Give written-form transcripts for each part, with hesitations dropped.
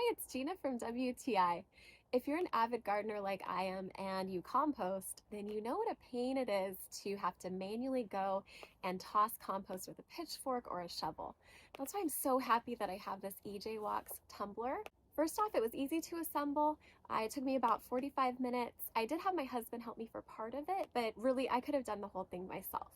it's Gina from WTI. If you're an avid gardener like I am and you compost, then you know what a pain it is to have to manually go and toss compost with a pitchfork or a shovel. That's why I'm so happy that I have this EJWOX tumbler. First off, it was easy to assemble. It took me about 45 minutes. I did have my husband help me for part of it, but really I could have done the whole thing myself.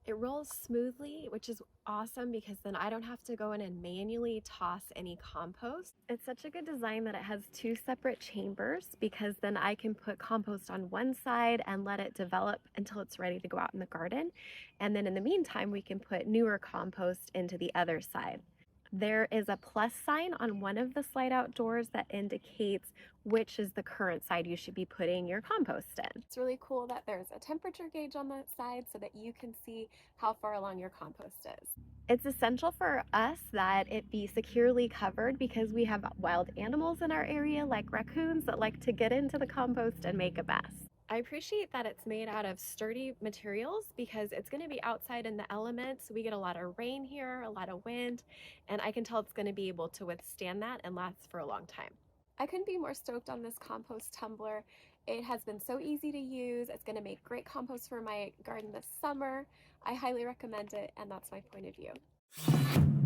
It rolls smoothly, which is awesome because then I don't have to go in and manually toss any compost. It's such a good design that it has two separate chambers because then I can put compost on one side and let it develop until it's ready to go out in the garden. And then in the meantime, we can put newer compost into the other side. There is a plus sign on one of the slide out doors that indicates which is the current side you should be putting your compost in. It's really cool that there's a temperature gauge on that side so that you can see how far along your compost is. It's essential for us that it be securely covered because we have wild animals in our area like raccoons that like to get into the compost and make a mess. I appreciate that it's made out of sturdy materials because it's going to be outside in the elements. We get a lot of rain here, a lot of wind, and I can tell it's going to be able to withstand that and last for a long time. I couldn't be more stoked on this compost tumbler. It has been so easy to use. It's going to make great compost for my garden this summer. I highly recommend it, and that's my point of view.